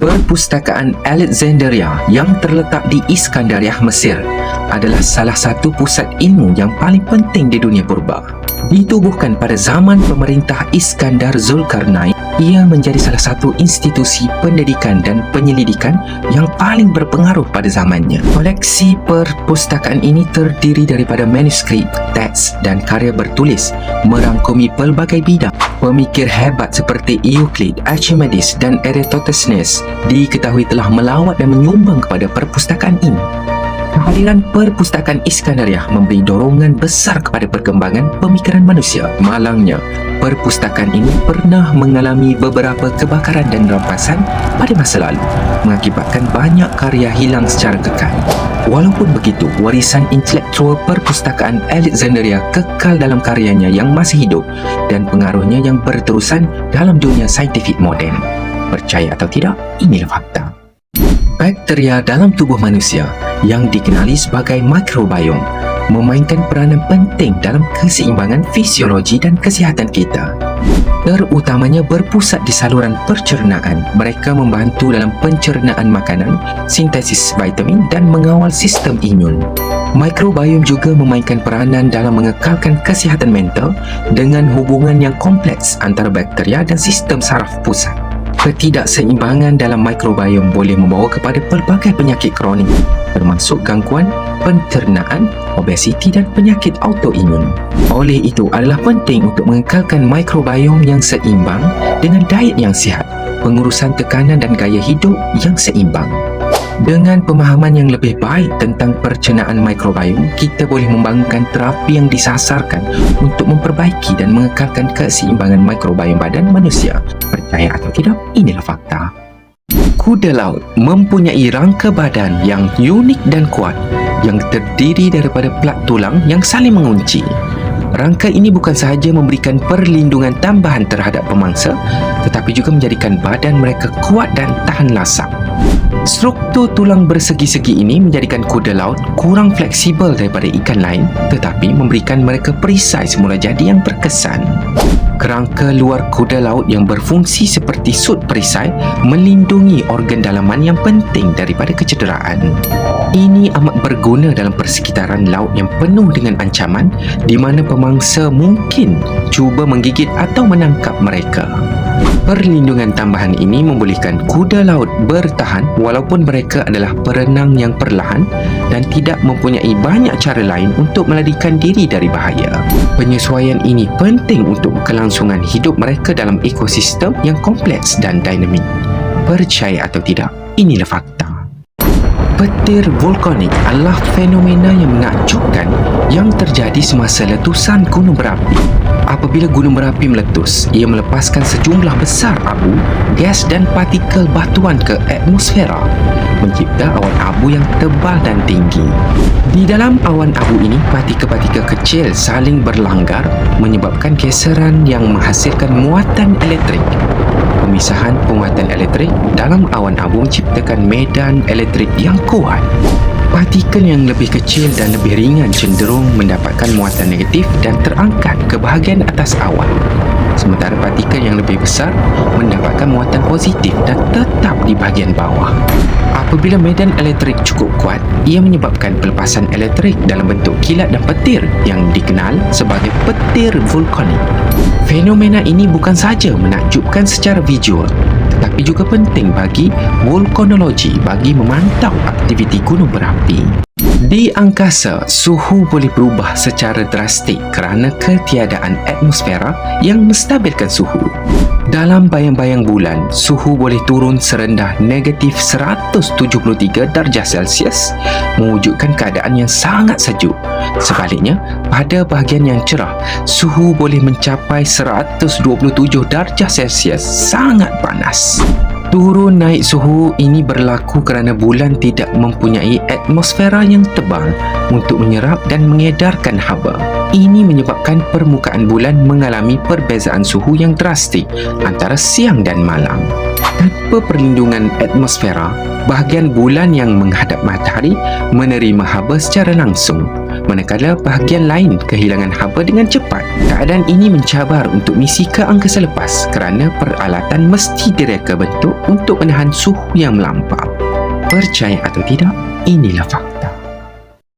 Perpustakaan Alexandria yang terletak di Iskandariah, Mesir adalah salah satu pusat ilmu yang paling penting di dunia purba. Ditubuhkan pada zaman pemerintah Iskandar Zulkarnain, ia menjadi salah satu institusi pendidikan dan penyelidikan yang paling berpengaruh pada zamannya. Koleksi perpustakaan ini terdiri daripada manuskrip, teks dan karya bertulis merangkumi pelbagai bidang. Pemikir hebat seperti Euclid, Archimedes dan Eratosthenes diketahui telah melawat dan menyumbang kepada perpustakaan ini. Kehadiran perpustakaan Iskandariah memberi dorongan besar kepada perkembangan pemikiran manusia. Malangnya, perpustakaan ini pernah mengalami beberapa kebakaran dan rampasan pada masa lalu, mengakibatkan banyak karya hilang secara kekal. Walaupun begitu, warisan intelektual perpustakaan Alexandria kekal dalam karyanya yang masih hidup dan pengaruhnya yang berterusan dalam dunia saintifik moden. Percaya atau tidak, inilah fakta. Bakteria dalam tubuh manusia yang dikenali sebagai mikrobiom memainkan peranan penting dalam keseimbangan fisiologi dan kesihatan kita. Terutamanya berpusat di saluran pencernaan. Mereka membantu dalam pencernaan makanan, sintesis vitamin dan mengawal sistem imun. Mikrobiom juga memainkan peranan dalam mengekalkan kesihatan mental dengan hubungan yang kompleks antara bakteria dan sistem saraf pusat. Ketidakseimbangan dalam mikrobiom boleh membawa kepada pelbagai penyakit kronik, termasuk gangguan pencernaan, obesiti dan penyakit autoimun. Oleh itu, adalah penting untuk mengekalkan mikrobiom yang seimbang dengan diet yang sihat, pengurusan tekanan dan gaya hidup yang seimbang. Dengan pemahaman yang lebih baik tentang pencernaan mikrobiom, kita boleh membangunkan terapi yang disasarkan untuk memperbaiki dan mengekalkan keseimbangan mikrobiom badan manusia. Percaya atau tidak, inilah fakta. Kuda laut mempunyai rangka badan yang unik dan kuat yang terdiri daripada pelat tulang yang saling mengunci. Rangka ini bukan sahaja memberikan perlindungan tambahan terhadap pemangsa, tetapi juga menjadikan badan mereka kuat dan tahan lasak. Struktur tulang bersegi-segi ini menjadikan kuda laut kurang fleksibel daripada ikan lain, tetapi memberikan mereka perisai semula jadi yang berkesan. Kerangka luar kuda laut yang berfungsi seperti sut perisai melindungi organ dalaman yang penting daripada kecederaan. Ini amat berguna dalam persekitaran laut yang penuh dengan ancaman di mana pemangsa mungkin cuba menggigit atau menangkap mereka. Perlindungan tambahan ini membolehkan kuda laut bertahan walaupun mereka adalah perenang yang perlahan dan tidak mempunyai banyak cara lain untuk melarikan diri dari bahaya. Penyesuaian ini penting untuk kelangsungan hidup mereka dalam ekosistem yang kompleks dan dinamik. Percaya atau tidak, inilah fakta. Petir vulkanik adalah fenomena yang menakjubkan yang terjadi semasa letusan gunung berapi. Apabila gunung berapi meletus, ia melepaskan sejumlah besar abu, gas dan partikel batuan ke atmosfera, mencipta awan abu yang tebal dan tinggi. Di dalam awan abu ini, partikel-partikel kecil saling berlanggar menyebabkan geseran yang menghasilkan muatan elektrik. Pemisahan penguatan elektrik dalam awan abu menciptakan medan elektrik yang kuat. Partikel yang lebih kecil dan lebih ringan cenderung mendapatkan muatan negatif dan terangkat ke bahagian atas awan. Sementara partikel yang lebih besar mendapatkan muatan positif dan tetap di bahagian bawah. Apabila medan elektrik cukup kuat, ia menyebabkan pelepasan elektrik dalam bentuk kilat dan petir yang dikenal sebagai petir vulkanik. Fenomena ini bukan sahaja menakjubkan secara visual, tetapi juga penting bagi vulkanologi bagi memantau aktiviti gunung berapi. Di angkasa, suhu boleh berubah secara drastik kerana ketiadaan atmosfera yang menstabilkan suhu. Dalam bayang-bayang bulan, suhu boleh turun serendah negatif 173 darjah Celsius, mewujudkan keadaan yang sangat sejuk. Sebaliknya, pada bahagian yang cerah, suhu boleh mencapai 127 darjah Celsius, sangat panas. Turun naik suhu ini berlaku kerana bulan tidak mempunyai atmosfera yang tebal untuk menyerap dan mengedarkan haba. Ini menyebabkan permukaan bulan mengalami perbezaan suhu yang drastik antara siang dan malam. Tanpa perlindungan atmosfera, bahagian bulan yang menghadap matahari menerima haba secara langsung, manakala bahagian lain kehilangan haba dengan cepat. Keadaan ini mencabar untuk misi ke angkasa lepas kerana peralatan mesti direka bentuk untuk menahan suhu yang melampau. Percaya atau tidak, inilah fakta.